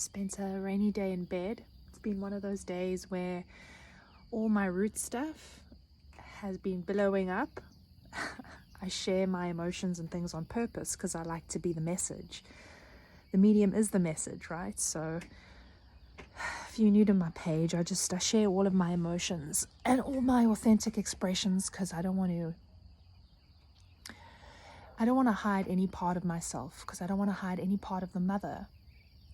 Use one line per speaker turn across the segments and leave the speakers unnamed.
Spent a rainy day in bed. It's been one of those days where all my root stuff has been billowing up. I share my emotions and things on purpose because I like to be the message. The medium is the message, right? So if you're new to my page, I share all of my emotions and all my authentic expressions because I don't want to hide any part of myself, because I don't want to hide any part of the mother.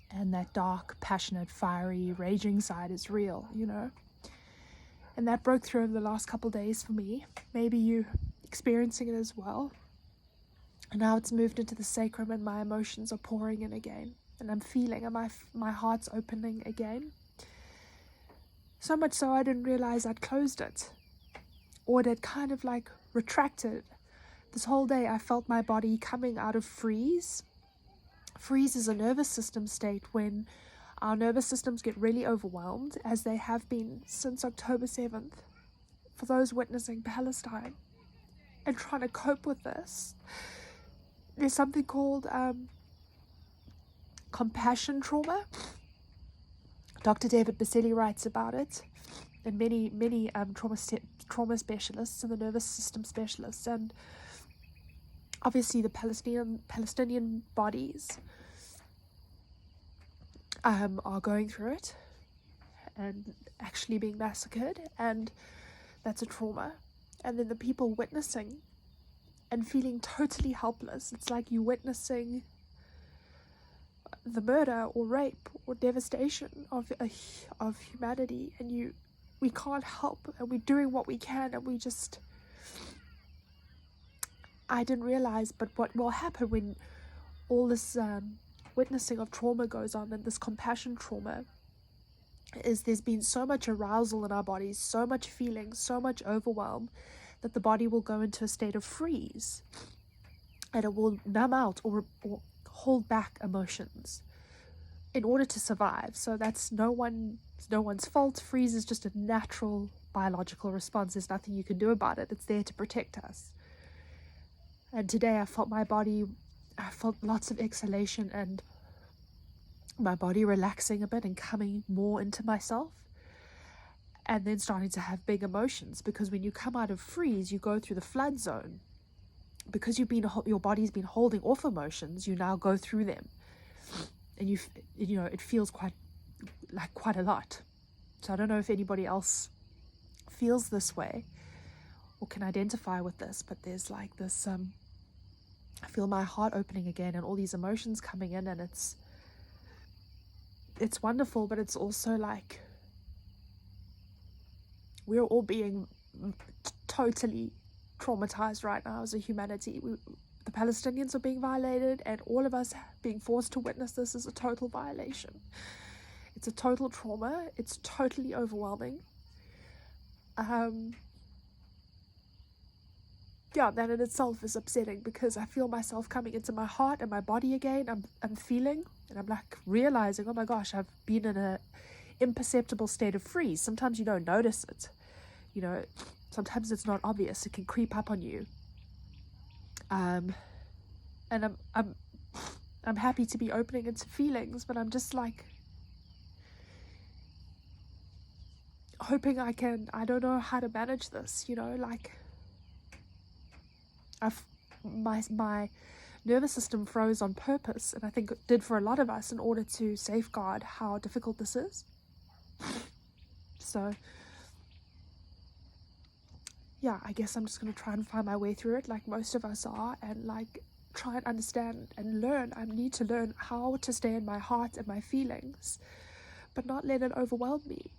And that dark, passionate, fiery, raging side is real, And that broke through over the last couple days for me. Maybe you experiencing it as well. And now it's moved into the sacrum and my emotions are pouring in again. And I'm feeling, and my heart's opening again. So much so I didn't realize I'd closed it. Or it had kind of like retracted. This whole day I felt my body coming out of freeze. Freeze is a nervous system state when our nervous systems get really overwhelmed, as they have been since October 7th. For those witnessing Palestine and trying to cope with this, there's something called compassion trauma. Dr. David Baselli writes about it, and many trauma specialists and the nervous system specialists, and obviously the Palestinian bodies are going through it and actually being massacred, and that's a trauma. And then the people witnessing and feeling totally helpless. It's like you witnessing the murder or rape or devastation of humanity, and we can't help, and we're doing what we can, and I didn't realize, but what will happen when all this witnessing of trauma goes on, and this compassion trauma, is there's been so much arousal in our bodies, so much feeling, so much overwhelm, that the body will go into a state of freeze, and it will numb out or hold back emotions in order to survive. So that's no one's fault. Freeze is just a natural biological response. There's nothing you can do about it. It's there to protect us. And today I felt lots of exhalation and my body relaxing a bit and coming more into myself, and then starting to have big emotions, because when you come out of freeze, you go through the flood zone. Because your body's been holding off emotions, you now go through them, and it feels quite a lot. So I don't know if anybody else feels this way or can identify with this, but there's like this I feel my heart opening again and all these emotions coming in, and it's wonderful, but it's also like we're all being totally traumatized right now as a humanity. The Palestinians are being violated, and all of us being forced to witness this is a total violation. It's a total trauma. It's totally overwhelming. That in itself is upsetting, because I feel myself coming into my heart and my body again. I'm feeling, and I'm like realizing, oh my gosh, I've been in a imperceptible state of freeze. Sometimes you don't notice it. Sometimes it's not obvious. It can creep up on you. And I'm happy to be opening into feelings, but I'm just like hoping I don't know how to manage this, my nervous system froze on purpose, and I think it did for a lot of us, in order to safeguard how difficult this is. So I guess I'm just going to try and find my way through it, like most of us are, and like try and understand and learn. I need to learn how to stay in my heart and my feelings, but not let it overwhelm me.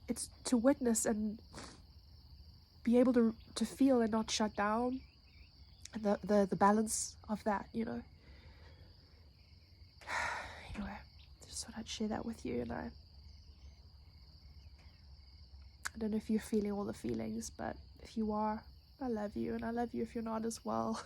It's to witness and be able to feel and not shut down, and the balance of that, Anyway, just thought I'd share that with you, and I don't know if you're feeling all the feelings, but if you are, I love you, and I love you if you're not as well.